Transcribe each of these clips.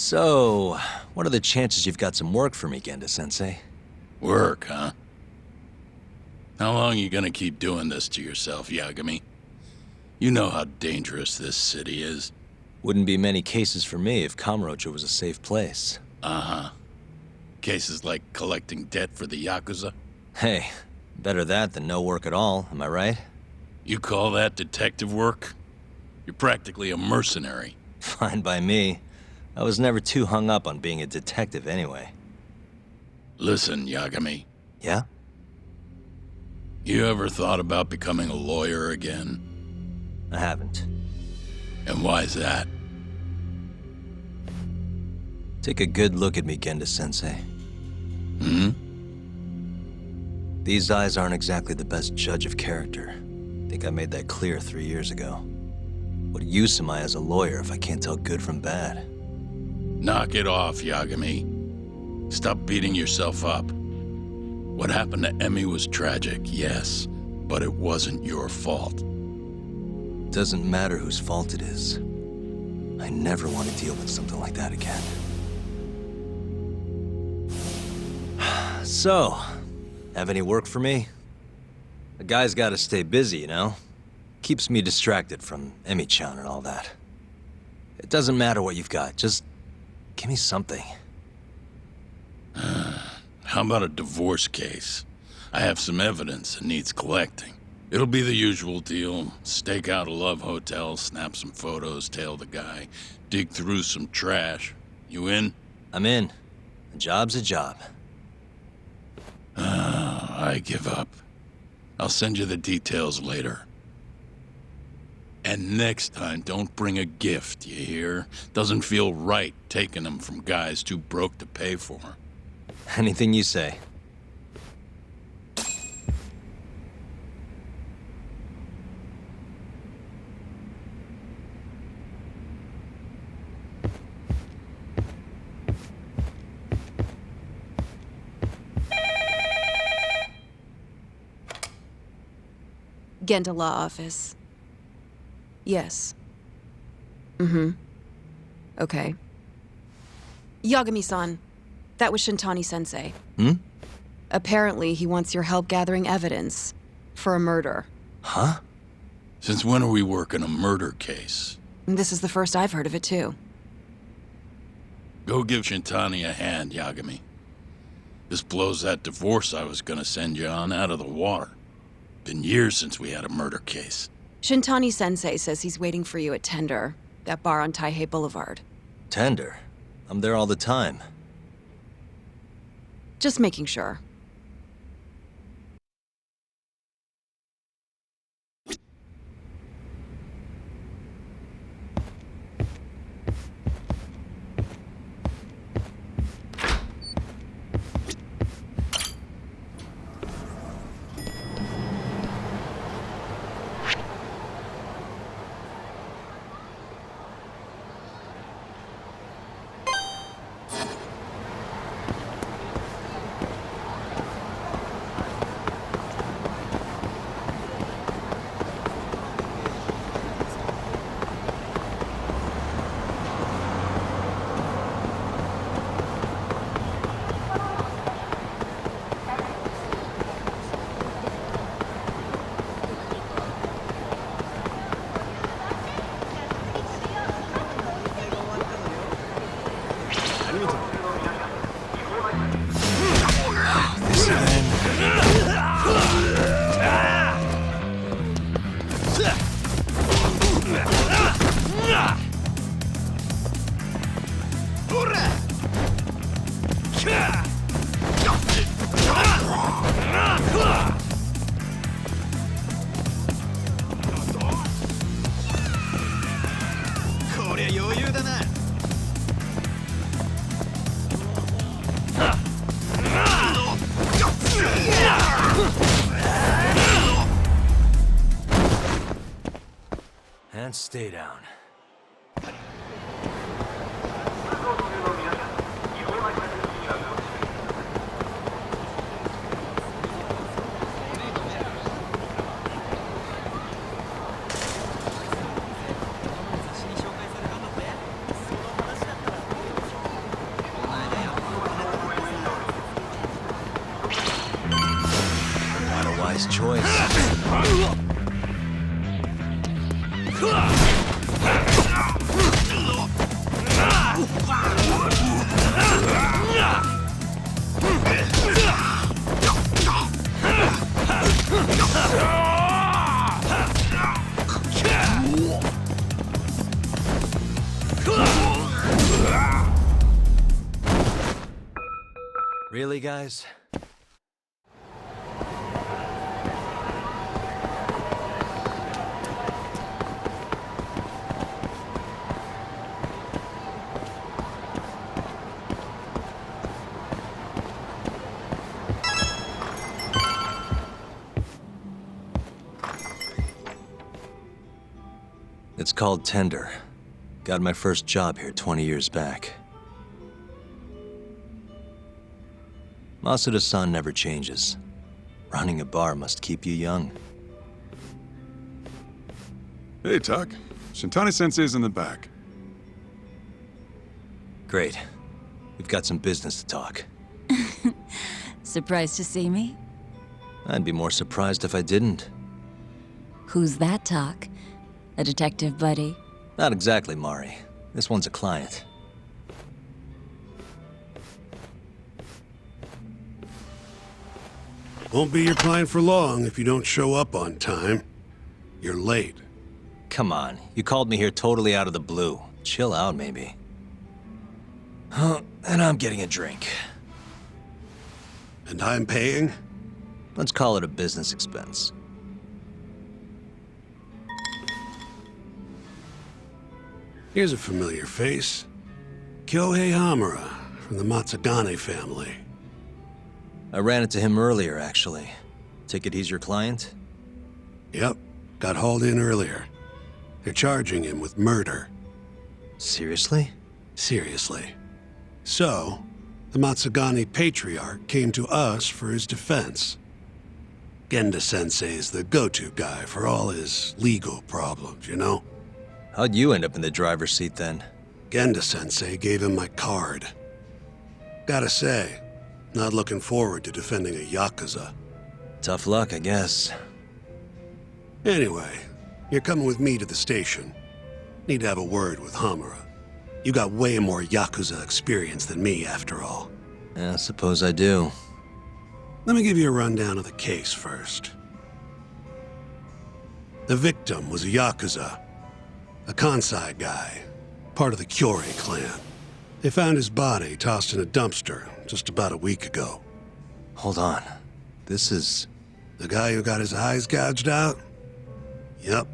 So, what are the chances you've got some work for me, Genda-sensei? Work, huh? How long you gonna keep doing this to yourself, Yagami? You know how dangerous this city is. Wouldn't be many cases for me if Kamurocho was a safe place. Uh-huh. Cases like collecting debt for the Yakuza? Hey, better that than no work at all, am I right? You call that detective work? You're practically a mercenary. Fine by me. I was never too hung up on being a detective anyway. Listen, Yagami. Yeah? You ever thought about becoming a lawyer again? I haven't. And why's that? Take a good look at me, Genda-sensei. Hmm? These eyes aren't exactly the best judge of character. Think I made that clear 3 years ago. What use am I as a lawyer if I can't tell good from bad? Knock it off, Yagami. Stop beating yourself up. What happened to Emmy was tragic, yes, but it wasn't your fault. Doesn't matter whose fault it is. I never want to deal with something like that again. So, have any work for me? A guy's gotta stay busy, you know? Keeps me distracted from Emmy-chan and all that. It doesn't matter what you've got, just give me something. How about a divorce case? I have some evidence that needs collecting. It'll be the usual deal. Stake out a love hotel, snap some photos, tail the guy, dig through some trash. You in? I'm in. A job's a job. I give up. I'll send you the details later. And next time, don't bring a gift, you hear? Doesn't feel right taking them from guys too broke to pay for. Anything you say. Genda Law Office. Yes. Mm-hmm. Okay. Yagami-san, that was Shintani-sensei. Hmm? Apparently, he wants your help gathering evidence for a murder. Huh? Since when are we working a murder case? This is the first I've heard of it, too. Go give Shintani a hand, Yagami. This blows that divorce I was gonna send you on out of the water. Been years since we had a murder case. Shintani-sensei says he's waiting for you at Tender, that bar on Taihei Boulevard. Tender. I'm there all the time. Just making sure. And stay down. choice. Really, guys? It's called Tender. Got my first job here 20 years back. Masuda-san never changes. Running a bar must keep you young. Hey, Tuck. Shintani-sensei's in the back. Great. We've got some business to talk. Surprised to see me? I'd be more surprised if I didn't. Who's that, Talk? A detective buddy? Not exactly, Mari. This one's a client. Won't be your client for long if you don't show up on time. You're late. Come on, you called me here totally out of the blue. Chill out, maybe. Huh, and I'm getting a drink. And I'm paying? Let's call it a business expense. Here's a familiar face. Kyohei Hamura from the Matsugane family. I ran into him earlier, actually. Take it he's your client? Yep, got hauled in earlier. They're charging him with murder. Seriously? Seriously. So, the Matsugane patriarch came to us for his defense. Genda-sensei is the go-to guy for all his legal problems, you know? How'd you end up in the driver's seat then? Genda-sensei gave him my card. Gotta say, not looking forward to defending a Yakuza. Tough luck, I guess. Anyway, you're coming with me to the station. Need to have a word with Hamura. You got way more Yakuza experience than me, after all. Yeah, suppose I do. Let me give you a rundown of the case first. The victim was a Yakuza. A Kansai guy, part of the Kyorei clan. They found his body tossed in a dumpster just about a week ago. Hold on. This is... The guy who got his eyes gouged out? Yep.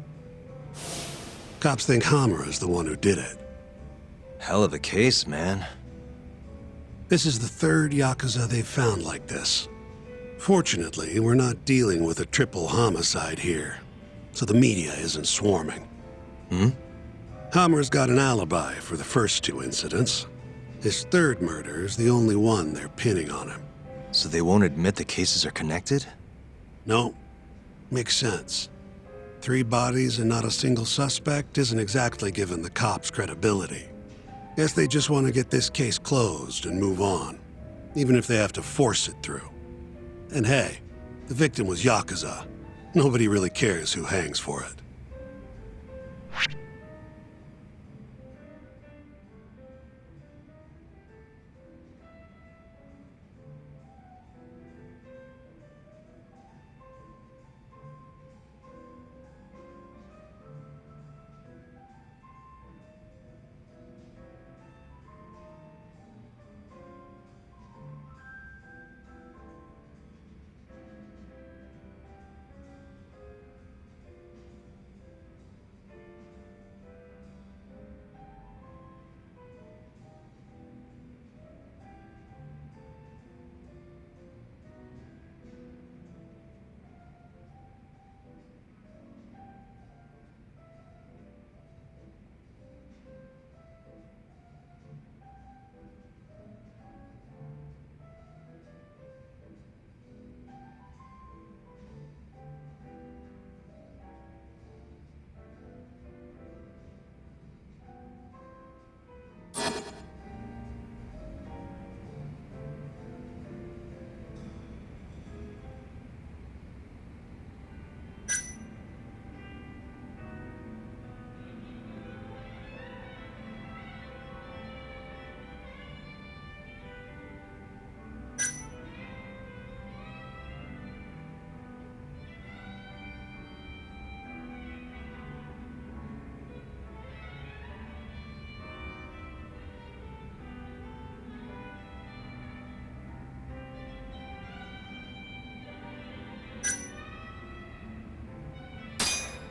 Cops think Hamura's the one who did it. hell of a case, man. This is the third Yakuza they've found like this. Fortunately, we're not dealing with a triple homicide here, so the media isn't swarming. Hammer's got an alibi for the first two incidents. His third murder is the only one they're pinning on him. So they won't admit the cases are connected? No, makes sense. 3 bodies and not a single suspect isn't exactly giving the cops credibility. Guess they just want to get this case closed and move on, even if they have to force it through. And hey, the victim was Yakuza. Nobody really cares who hangs for it.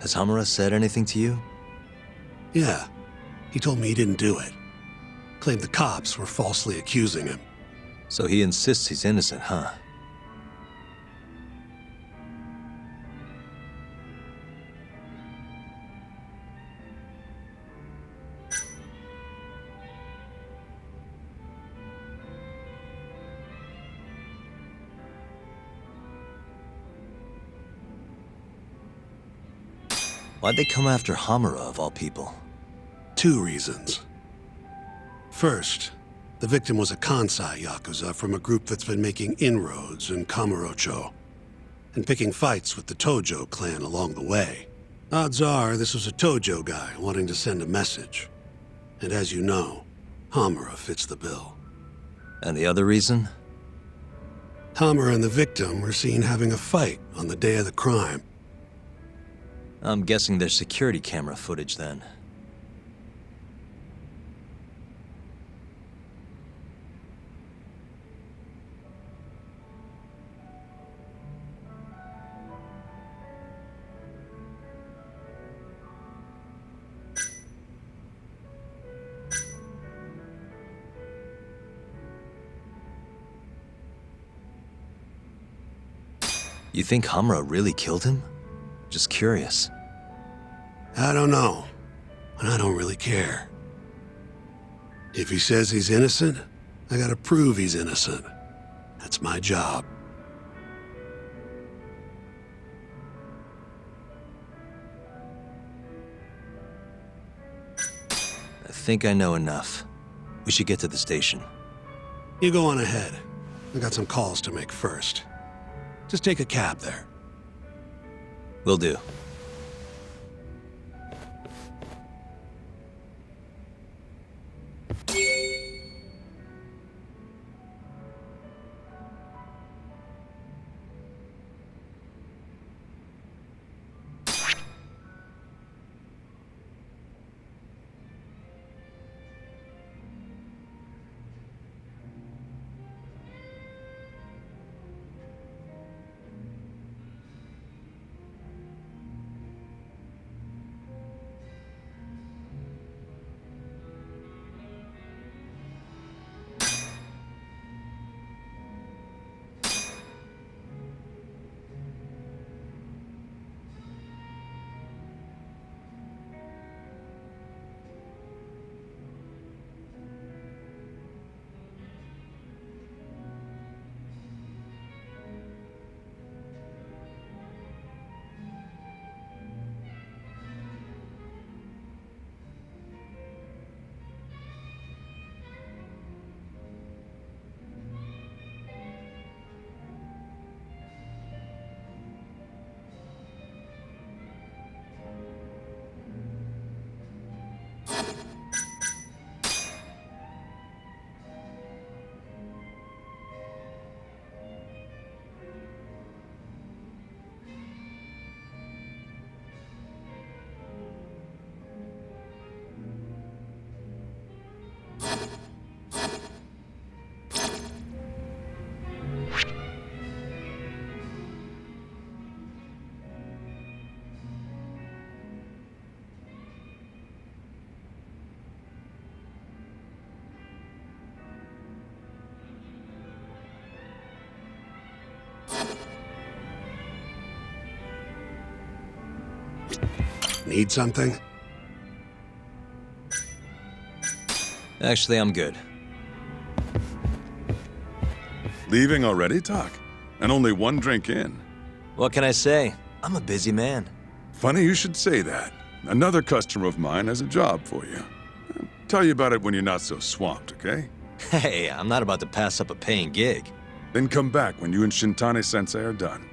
Has Hamura said anything to you? Yeah, he told me he didn't do it. Claimed the cops were falsely accusing him. So he insists he's innocent, huh? Why'd they come after Hamura, of all people? 2 reasons. First, the victim was a Kansai Yakuza from a group that's been making inroads in Kamurocho, and picking fights with the Tojo clan along the way. Odds are this was a Tojo guy wanting to send a message. And as you know, Hamura fits the bill. And the other reason? Hamura and the victim were seen having a fight on the day of the crime. I'm guessing there's security camera footage then. You think Hamura really killed him? Just curious. I don't know, and I don't really care. If he says he's innocent, I gotta prove he's innocent. That's my job. I think I know enough. We should get to the station. You go on ahead. I got some calls to make first. Just take a cab there. Will do. Need something? Actually, I'm good. Leaving already, Doc? And only one drink in. What can I say? I'm a busy man. Funny you should say that. Another customer of mine has a job for you. I'll tell you about it when you're not so swamped, okay? Hey, I'm not about to pass up a paying gig. Then come back when you and Shintani-sensei are done.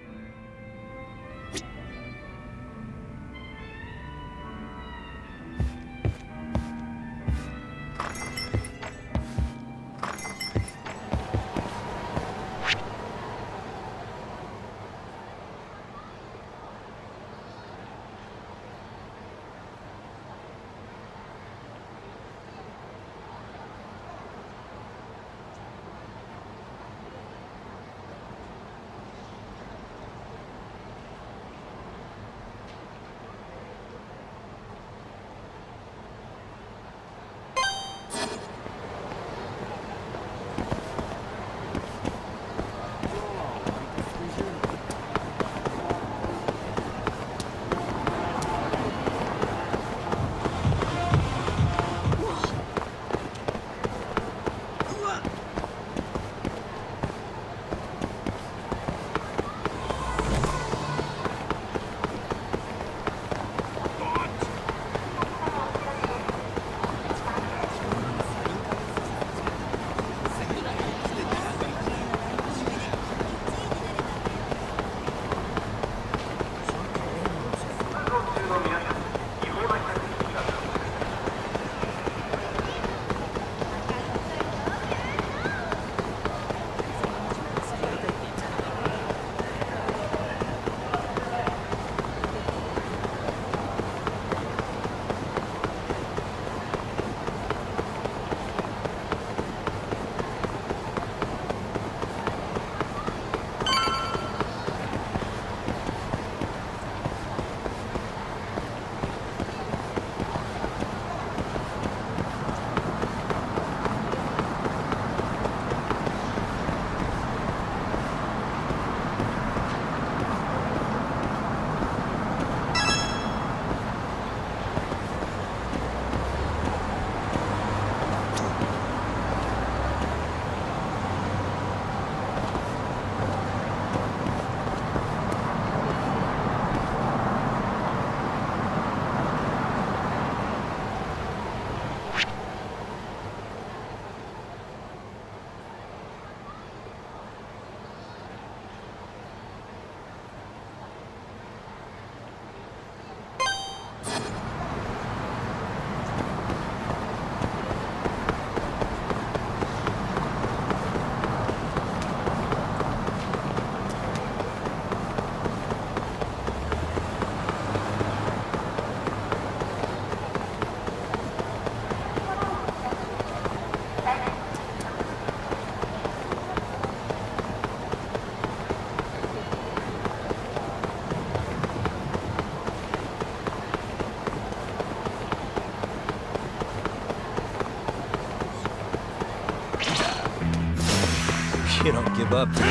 move up to me.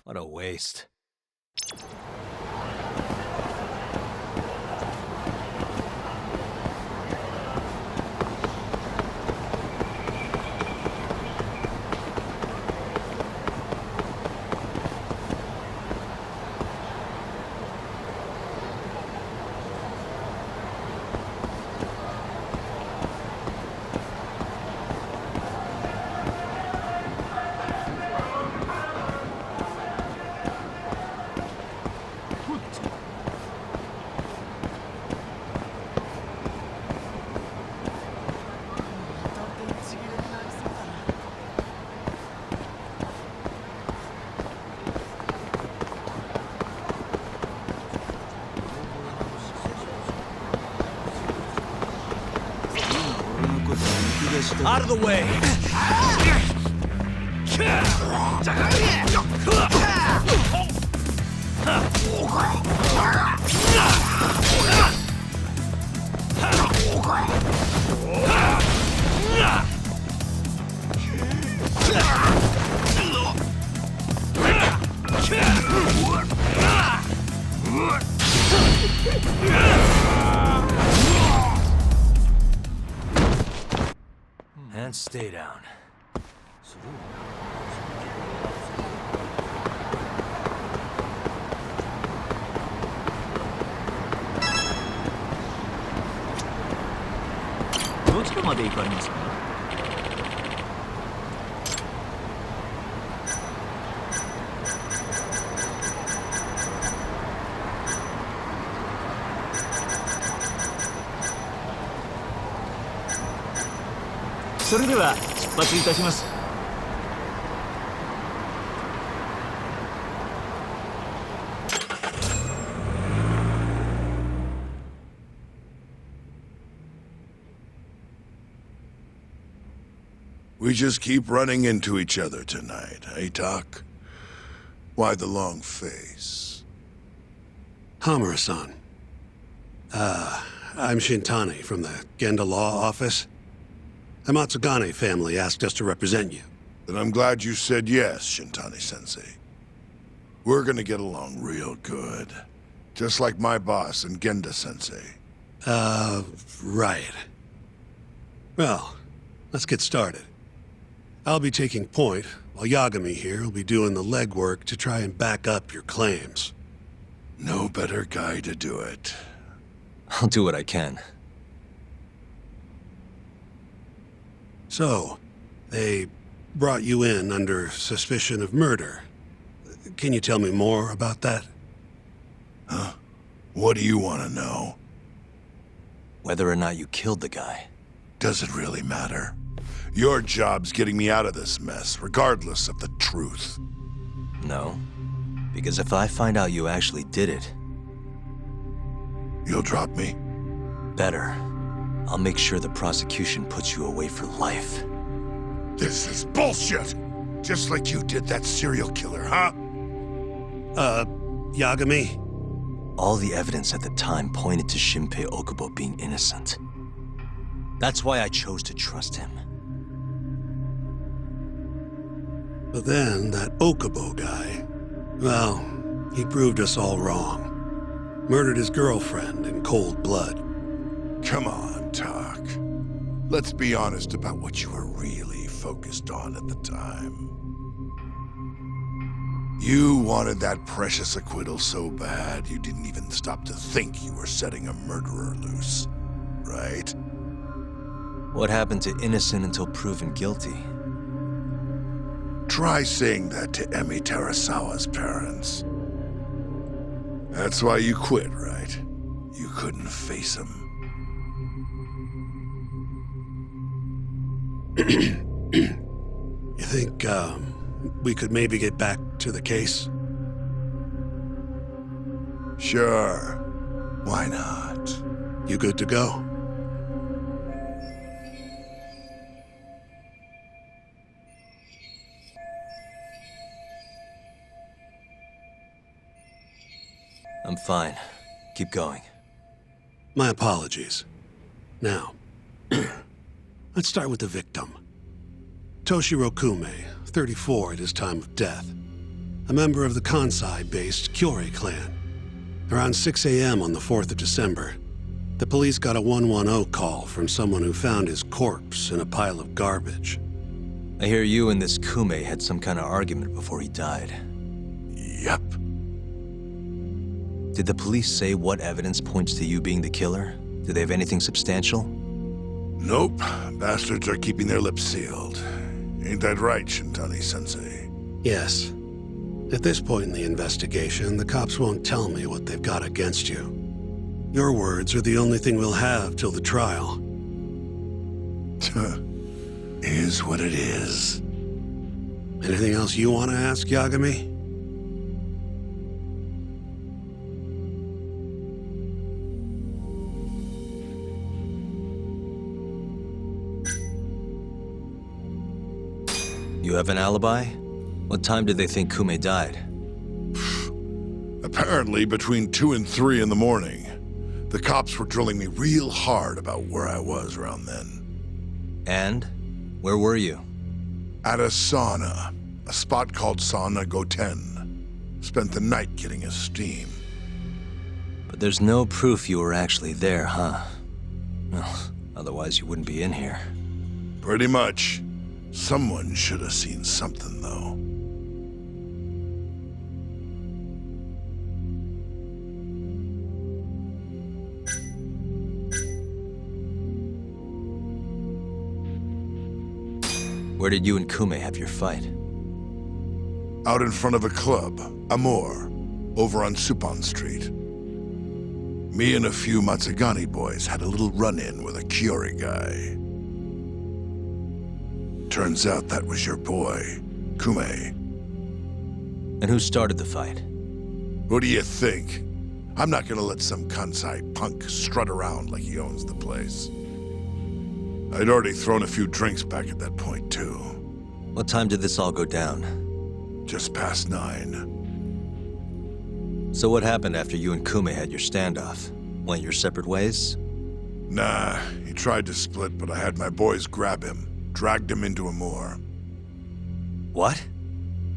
What a waste. Out of the way! And stay down. We just keep running into each other tonight, hey, Doc? Why the long face? Hamura-san. I'm Shintani from the Genda Law Office. The Matsugane family asked us to represent you. Then I'm glad you said yes, Shintani-sensei. We're gonna get along real good. Just like my boss and Genda-sensei. Right. Well, let's get started. I'll be taking point, while Yagami here will be doing the legwork to try and back up your claims. No better guy to do it. I'll do what I can. So, they brought you in under suspicion of murder. Can you tell me more about that? Huh? What do you want to know? Whether or not you killed the guy. Does it really matter? Your job's getting me out of this mess, regardless of the truth. No. Because if I find out you actually did it, You'll drop me? better. I'll make sure the prosecution puts you away for life. This is bullshit! Just like you did that serial killer, huh? Yagami? All the evidence at the time pointed to Shinpei Okubo being innocent. That's why I chose to trust him. But then, that Okubo guy, well, he proved us all wrong. Murdered his girlfriend in cold blood. Come on, Doc. Let's be honest about what you were really focused on at the time. You wanted that precious acquittal so bad, you didn't even stop to think you were setting a murderer loose, right? What happened to innocent until proven guilty? Try saying that to Emi Terasawa's parents. That's why you quit, right? You couldn't face him. You think, we could maybe get back to the case? Sure. Why not? You good to go? I'm fine. Keep going. My apologies. Now, let's start with the victim. Toshiro Kume, 34 at his time of death. A member of the Kansai-based Kyorei clan. Around 6 a.m. on the 4th of December, the police got a 110 call from someone who found his corpse in a pile of garbage. I hear you and this Kume had some kind of argument before he died. Yep. Did the police say what evidence points to you being the killer? Do they have anything substantial? Nope. Bastards are keeping their lips sealed. Ain't that right, Shintani-sensei? Yes. At this point in the investigation, the cops won't tell me what they've got against you. Your words are the only thing we'll have till the trial. Is what it is. Anything else you want to ask, Yagami? You have an alibi? What time did they think Kume died? Apparently, between 2 and 3 in the morning. The cops were drilling me real hard about where I was around then. And? Where were you? At a sauna. A spot called Sauna Goten. Spent the night getting a steam. But there's no proof you were actually there, huh? Well, otherwise you wouldn't be in here. Pretty much. Someone should have seen something, though. Where did you and Kume have your fight? Out in front of a club, Amor, over on Supon Street. Me and a few Matsugani boys had a little run-in with a Kyorei guy. Turns out that was your boy, Kume. And who started the fight? What do you think? I'm not gonna let some Kansai punk strut around like he owns the place. I'd already thrown a few drinks back at that point, too. What time did this all go down? Just past 9. So what happened after you and Kume had your standoff? Went your separate ways? Nah, he tried to split, but I had my boys grab him. Dragged him into Amor. What?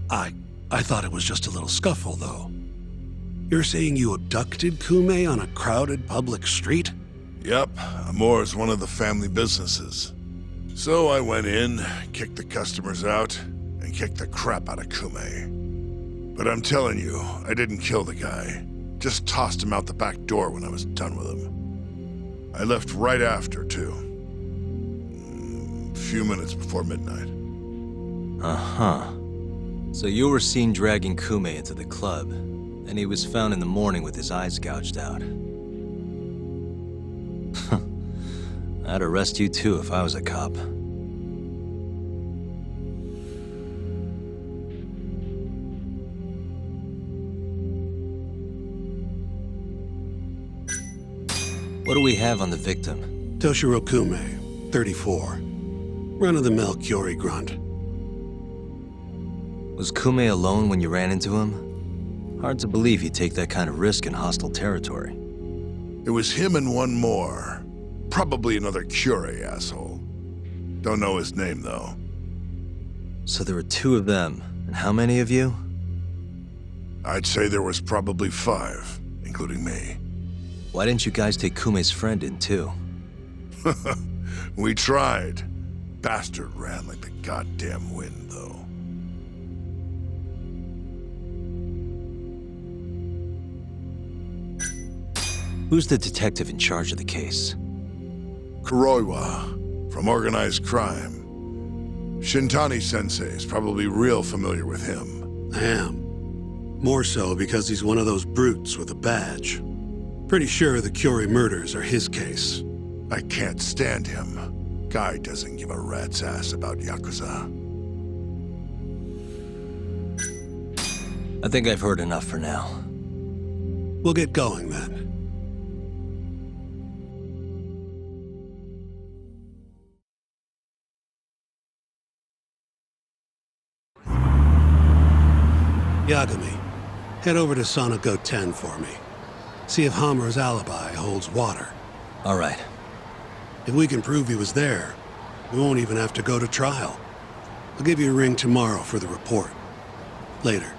I thought it was just a little scuffle, though. You're saying you abducted Kume on a crowded public street? Yep, Amor's one of the family businesses. So I went in, kicked the customers out, and kicked the crap out of Kume. But I'm telling you, I didn't kill the guy. Just tossed him out the back door when I was done with him. I left right after, too. A few minutes before midnight. Uh-huh. So you were seen dragging Kume into the club, and he was found in the morning with his eyes gouged out. I'd arrest you too if I was a cop. What do we have on the victim? Toshiro Kume, 34. Run-of-the-mill Kyorei grunt. Was Kume alone when you ran into him? Hard to believe he'd take that kind of risk in hostile territory. It was him and one more. Probably another Kyorei asshole. Don't know his name, though. So there were 2 of them, and how many of you? I'd say there was probably 5, including me. Why didn't you guys take Kume's friend in too? We tried. Bastard ran like the goddamn wind, though. Who's the detective in charge of the case? Kuroiwa, from Organized Crime. Shintani-sensei is probably real familiar with him. I am. More so because he's one of those brutes with a badge. Pretty sure the Curie murders are his case. I can't stand him. Guy doesn't give a rat's ass about Yakuza. I think I've heard enough for now. We'll get going then. Yagami, head over to Sonico 10 for me. See if Hammer's alibi holds water. All right. If we can prove he was there, we won't even have to go to trial. I'll give you a ring tomorrow for the report. Later.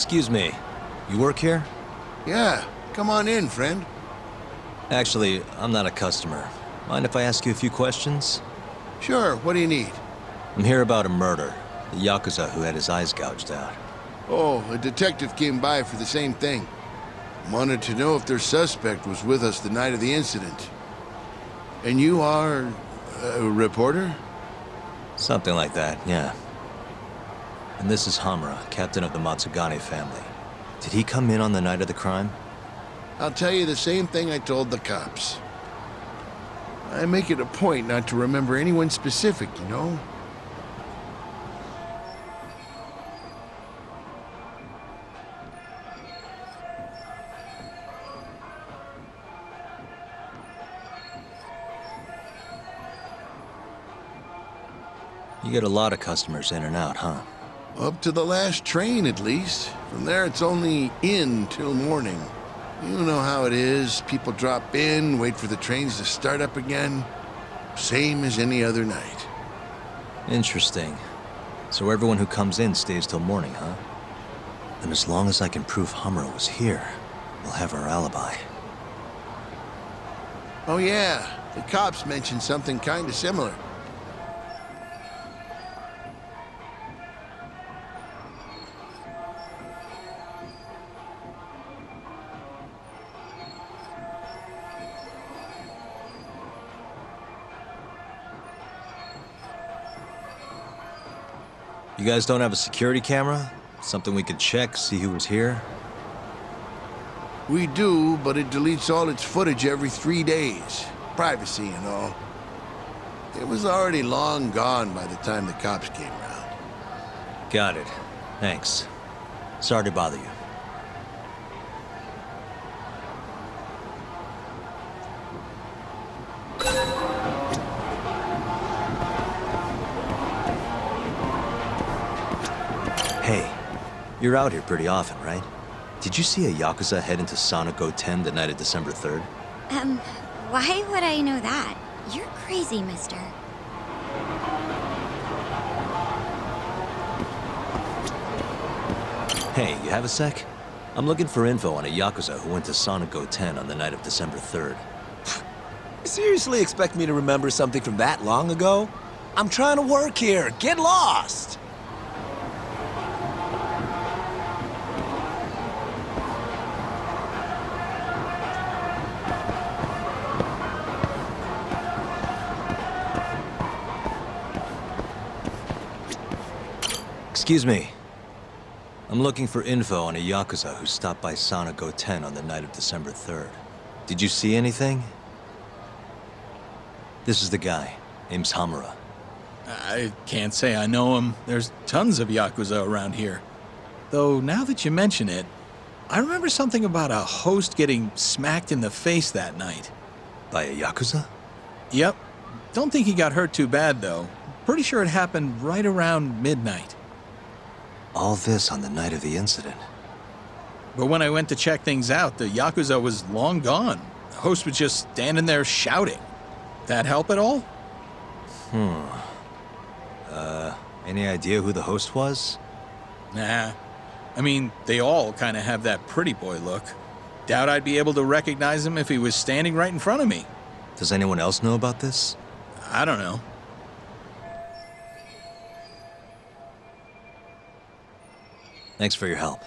Excuse me, you work here? Yeah, come on in, friend. Actually, I'm not a customer. Mind if I ask you a few questions? Sure, what do you need? I'm here about a murder. The Yakuza who had his eyes gouged out. Oh, a detective came by for the same thing. Wanted to know if their suspect was with us the night of the incident. And you are a reporter? Something like that, yeah. And this is Hamura, captain of the Matsugane family. Did he come in on the night of the crime? I'll tell you the same thing I told the cops. I make it a point not to remember anyone specific, you know? You get a lot of customers in and out, huh? Up to the last train, at least. From there, it's only in till morning. You know how it is. People drop in, wait for the trains to start up again. Same as any other night. Interesting. So everyone who comes in stays till morning, huh? And as long as I can prove Hummer was here, we'll have our alibi. Oh yeah, the cops mentioned something kinda similar. You guys don't have a security camera? Something we could check, see who was here? We do, but it deletes all its footage every 3 days. Privacy and all. It was already long gone by the time the cops came around. Got it. Thanks. Sorry to bother you. Hey, you're out here pretty often, right? Did you see a Yakuza head into Sonic 010 the night of December 3rd? Why would I know that? You're crazy, mister. Hey, you have a sec? I'm looking for info on a Yakuza who went to Sonic 010 on the night of December 3rd. You seriously expect me to remember something from that long ago? I'm trying to work here. Get lost! Excuse me. I'm looking for info on a Yakuza who stopped by Sonic 010 on the night of December 3rd. Did you see anything? This is the guy. Name's Hamura. I can't say I know him. There's tons of Yakuza around here. Though, now that you mention it, I remember something about a host getting smacked in the face that night. By a Yakuza? Yep. Don't think he got hurt too bad, though. Pretty sure it happened right around midnight. All this on the night of the incident. But when I went to check things out, the Yakuza was long gone. The host was just standing there shouting. That help at all? Any idea who the host was? Nah. I mean, they all kind of have that pretty boy look. Doubt I'd be able to recognize him if he was standing right in front of me. Does anyone else know about this? I don't know. Thanks for your help.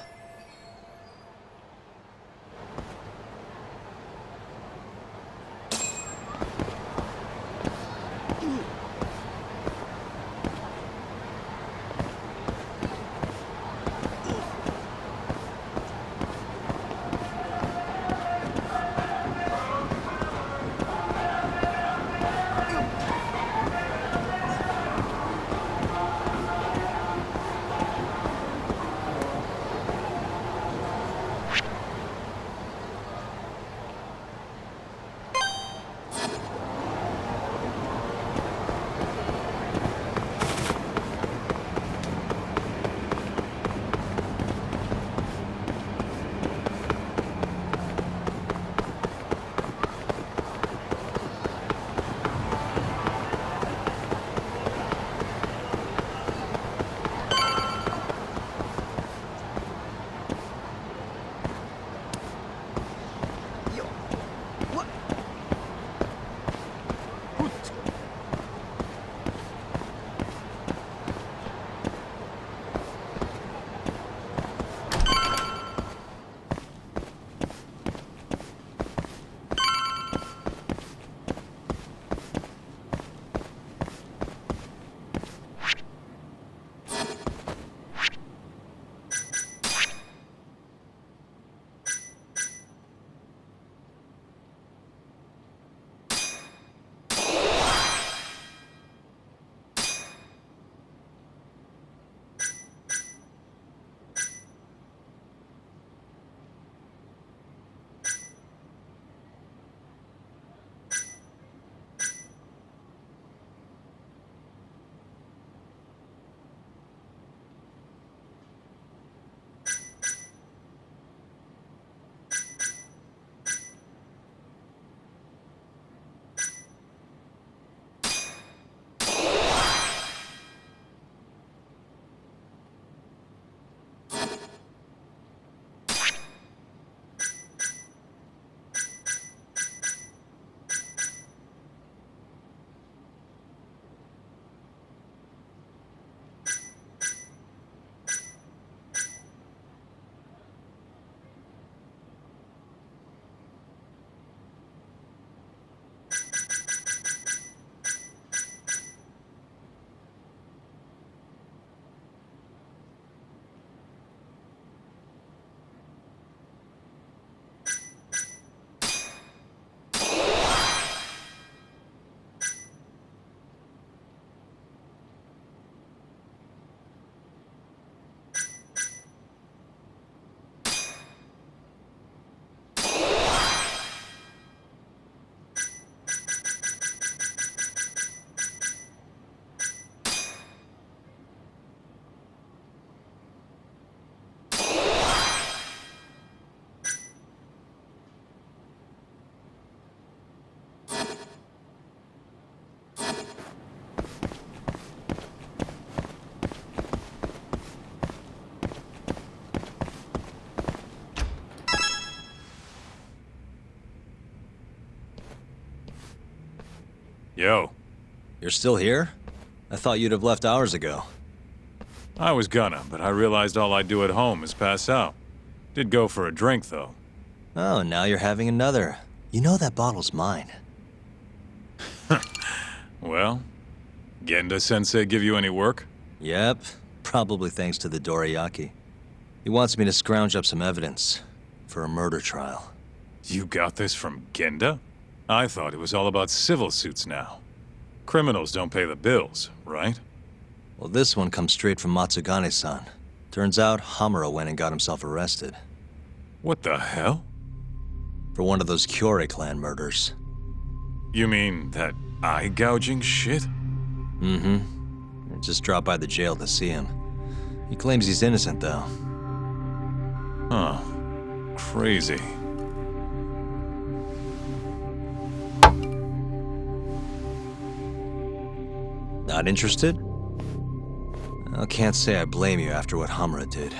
You're still here? I thought you'd have left hours ago. I was gonna, but I realized all I do at home is pass out. Did go for a drink, though. Oh, now you're having another. You know that bottle's mine. Well, Genda-sensei give you any work? Yep, probably thanks to the Dorayaki. He wants me to scrounge up some evidence for a murder trial. You got this from Genda? I thought it was all about civil suits now. Criminals don't pay the bills, right? Well, this one comes straight from Matsugane-san. Turns out Hamura went and got himself arrested. What the hell? For one of those Kyorei clan murders. You mean that eye-gouging shit? Mm-hmm. I just dropped by the jail to see him. He claims he's innocent, though. Huh. Crazy. Not interested? I can't say I blame you after what Hamura did.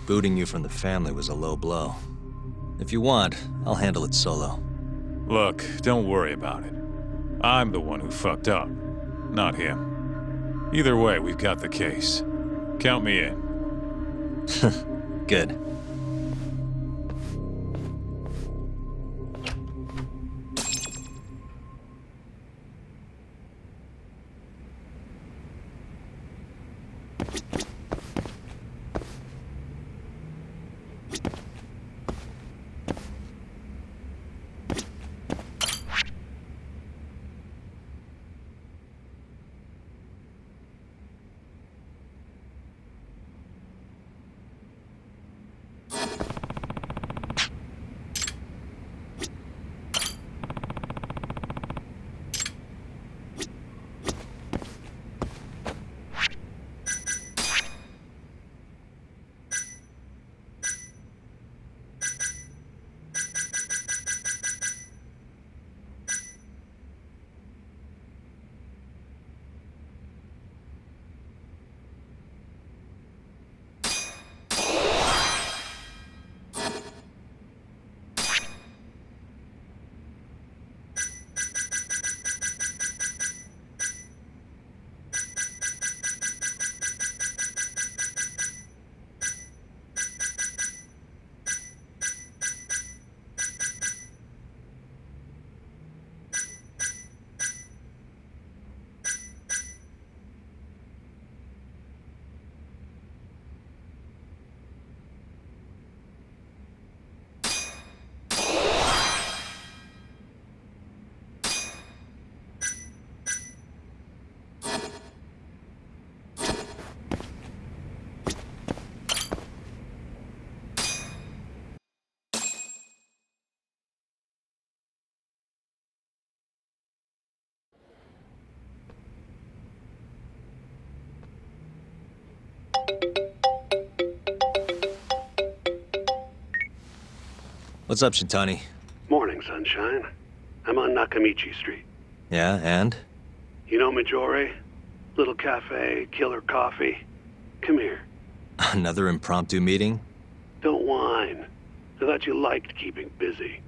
Booting you from the family was a low blow. If you want, I'll handle it solo. Look, don't worry about it. I'm the one who fucked up, not him. Either way, we've got the case. Count me in. Good. What's up, Shintani? Morning, sunshine. I'm on Nakamichi Street. Yeah, and? You know Majore? Little cafe, killer coffee. Come here. Another impromptu meeting? Don't whine. I thought you liked keeping busy.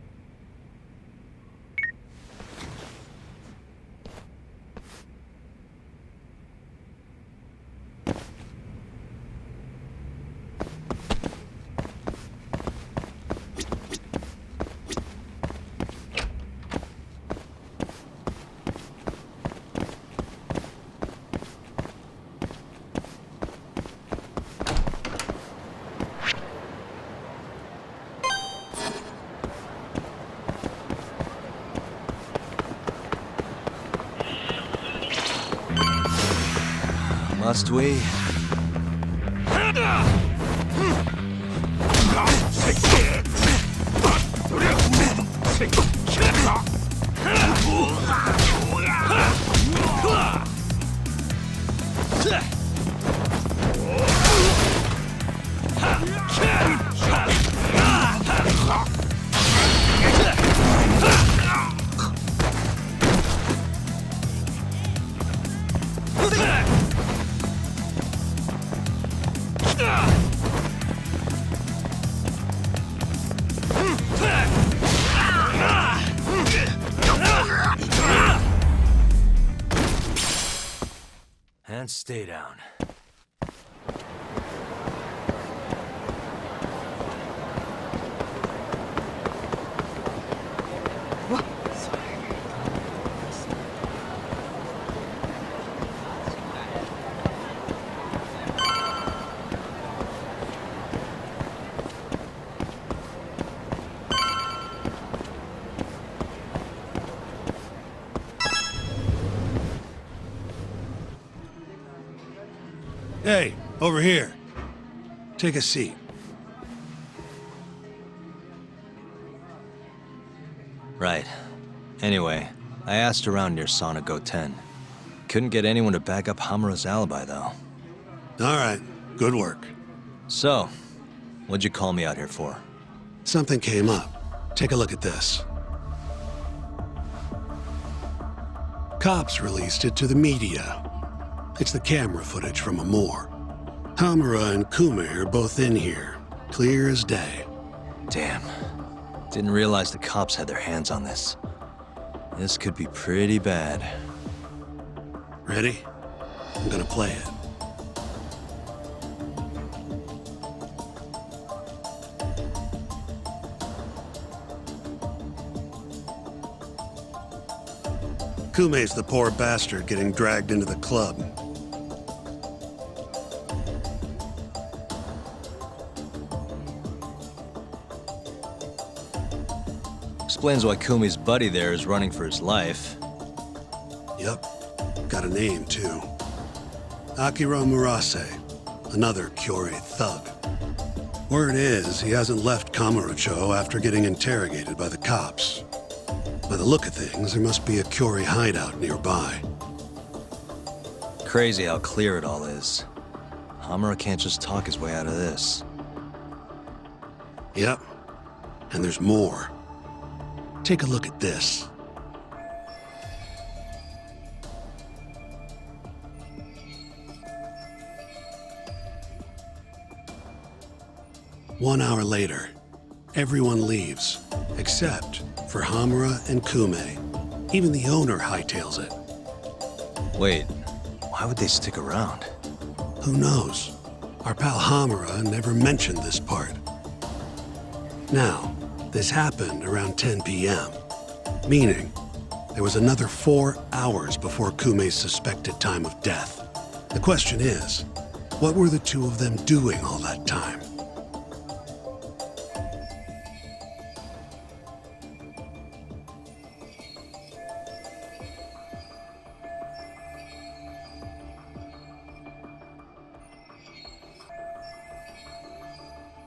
Must we? and stay down. Hey, over here. Take a seat. Right. Anyway, I asked around near Sonic 10. Couldn't get anyone to back up Hamura's alibi, though. All right, good work. So, what'd you call me out here for? Something came up. Take a look at this. Cops released it to the media. It's the camera footage from Amor. Hamura and Kume are both in here, clear as day. Damn. Didn't realize the cops had their hands on this. This could be pretty bad. Ready? I'm gonna play it. Kume's the poor bastard getting dragged into the club. Explains why Kumi's buddy there is running for his life. Yep. Got a name, too. Akira Murase, another Kyorei thug. Word is, he hasn't left Kamurocho after getting interrogated by the cops. By the look of things, there must be a Kyorei hideout nearby. Crazy how clear it all is. Hamura can't just talk his way out of this. Yep. And there's more. Take a look at this. One hour later, everyone leaves, except for Hamura and Kume. Even the owner hightails it. Wait, why would they stick around? Who knows? Our pal Hamura never mentioned this part. Now, this happened around 10 p.m., meaning there was another 4 hours before Kume's suspected time of death. The question is, what were the two of them doing all that time?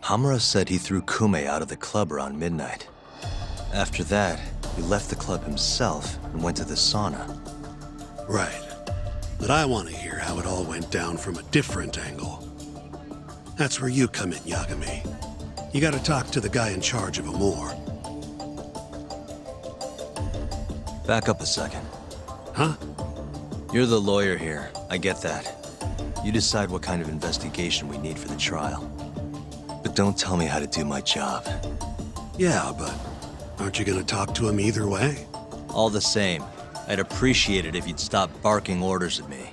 Hamura said he threw Kume out of the club around midnight. After that, he left the club himself and went to the sauna. Right. But I want to hear how it all went down from a different angle. That's where you come in, Yagami. You gotta talk to the guy in charge of Amor. Back up a second. Huh? You're the lawyer here. I get that. You decide what kind of investigation we need for the trial. But don't tell me how to do my job. Yeah, but aren't you gonna talk to him either way? All the same, I'd appreciate it if you'd stop barking orders at me.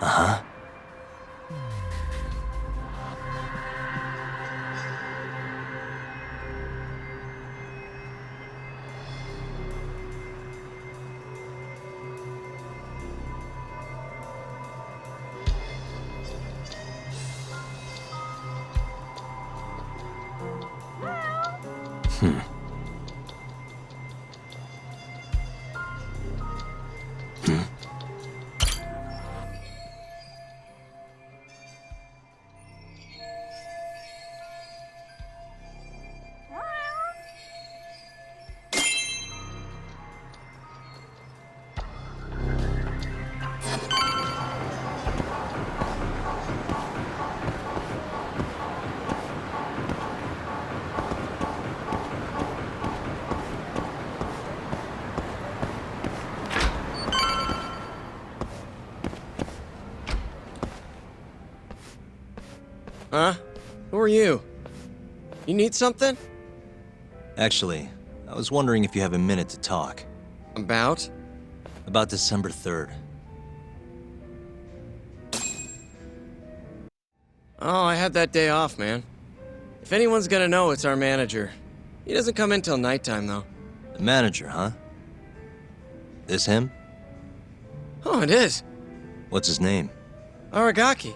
Uh-huh. Huh? Who are you? You need something? Actually, I was wondering if you have a minute to talk. About? About December 3rd. Oh, I had that day off, man. If anyone's gonna know, it's our manager. He doesn't come in till nighttime, though. The manager, huh? This him? Oh, it is. What's his name? Aragaki.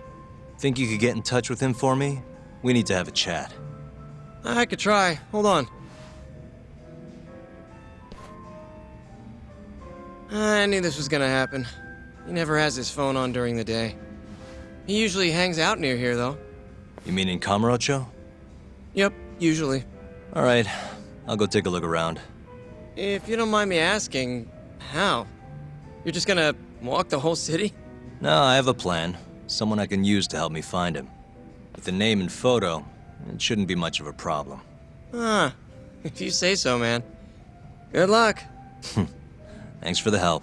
Think you could get in touch with him for me? We need to have a chat. I could try. Hold on. I knew this was gonna happen. He never has his phone on during the day. He usually hangs out near here, though. You mean in Kamurocho? Yep, usually. All right, I'll go take a look around. If you don't mind me asking, how? You're just gonna walk the whole city? No, I have a plan. Someone I can use to help me find him. With the name and photo, it shouldn't be much of a problem. Ah, if you say so, man. Good luck. Thanks for the help.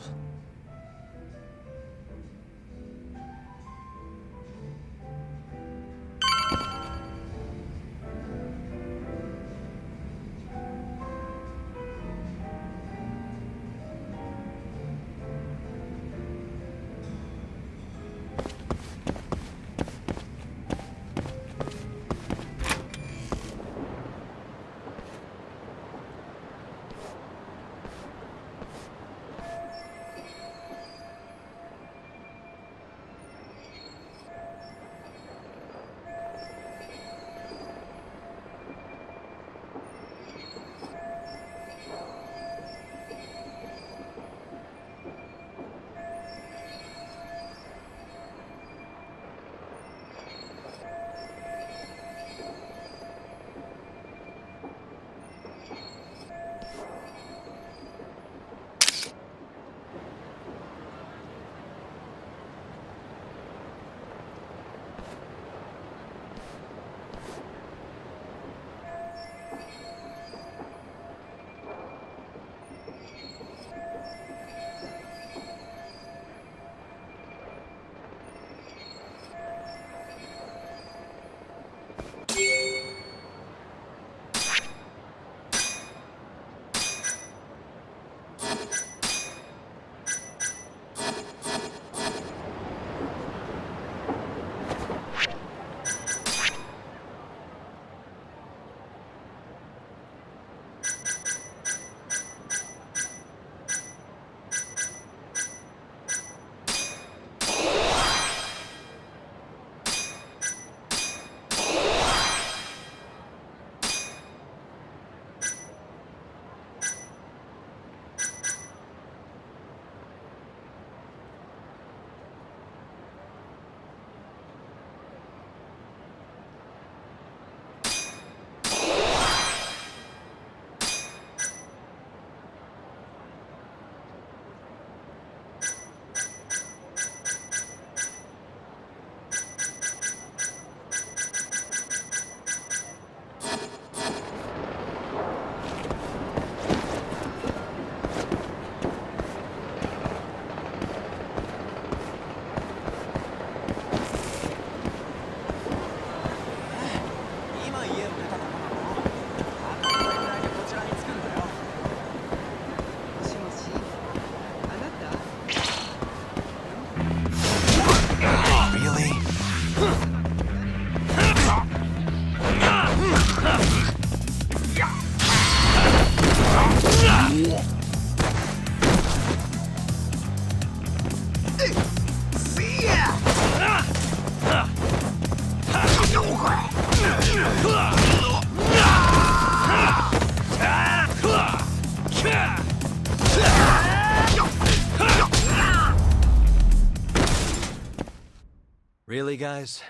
guys?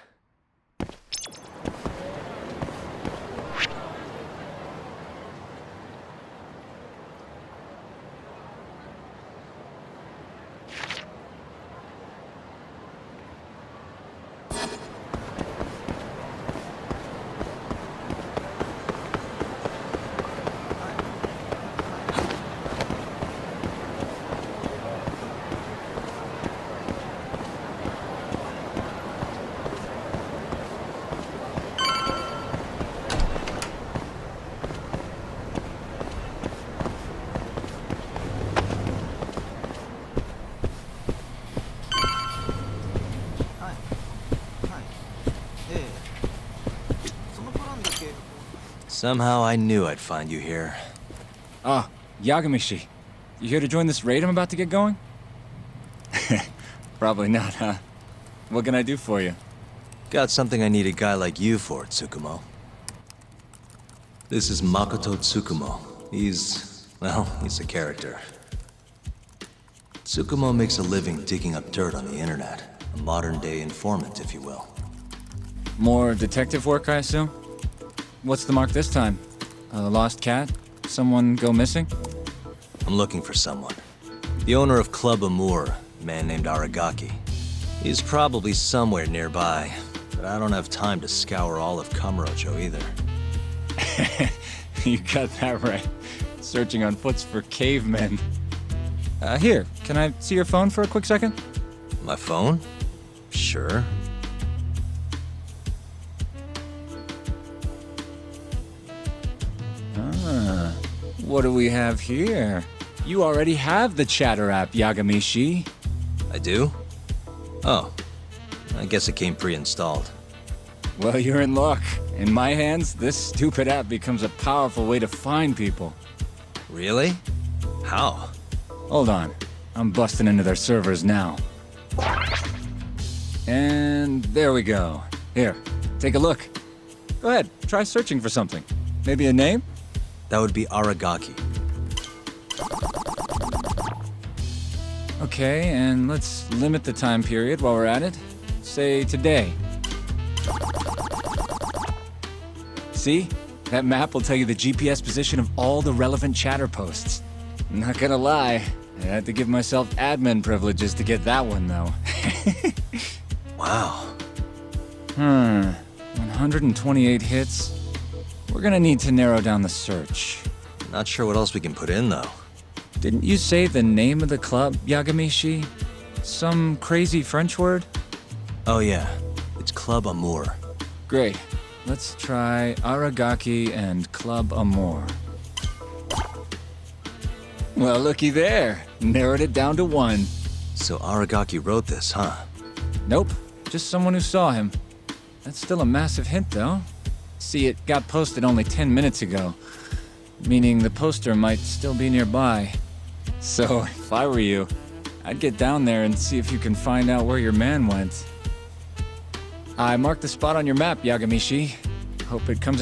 Somehow I knew I'd find you here. Ah, Yagamishi. You here to join this raid I'm about to get going? Probably not, huh? What can I do for you? Got something I need a guy like you for, Tsukumo. This is Makoto Tsukumo. He's a character. Tsukumo makes a living digging up dirt on the internet. A modern-day informant, if you will. More detective work, I assume? What's the mark this time? A lost cat? Someone go missing? I'm looking for someone. The owner of Club Amour, a man named Aragaki. He's probably somewhere nearby, but I don't have time to scour all of Kamurocho either. You got that right. Searching on foots for cavemen. Here, can I see your phone for a quick second? My phone? Sure. What do we have here? You already have the Chatter app, Yagamishi. I do? Oh. I guess it came pre-installed. Well, you're in luck. In my hands, this stupid app becomes a powerful way to find people. Really? How? Hold on. I'm busting into their servers now. And there we go. Here, take a look. Go ahead, try searching for something. Maybe a name? That would be Aragaki. Okay, and let's limit the time period while we're at it. Say today. See? That map will tell you the GPS position of all the relevant Chatter posts. Not gonna lie, I had to give myself admin privileges to get that one, though. Wow. 128 hits. We're gonna need to narrow down the search. Not sure what else we can put in, though. Didn't you say the name of the club, Yagamishi? Some crazy French word? Oh yeah, it's Club Amour. Great. Let's try Aragaki and Club Amour. Well, looky there. Narrowed it down to one. So Aragaki wrote this, huh? Nope. Just someone who saw him. That's still a massive hint, though. See, it got posted only 10 minutes ago, meaning the poster might still be nearby. So, if I were you, I'd get down there and see if you can find out where your man went. I marked the spot on your map, Yagamishi. Hope it comes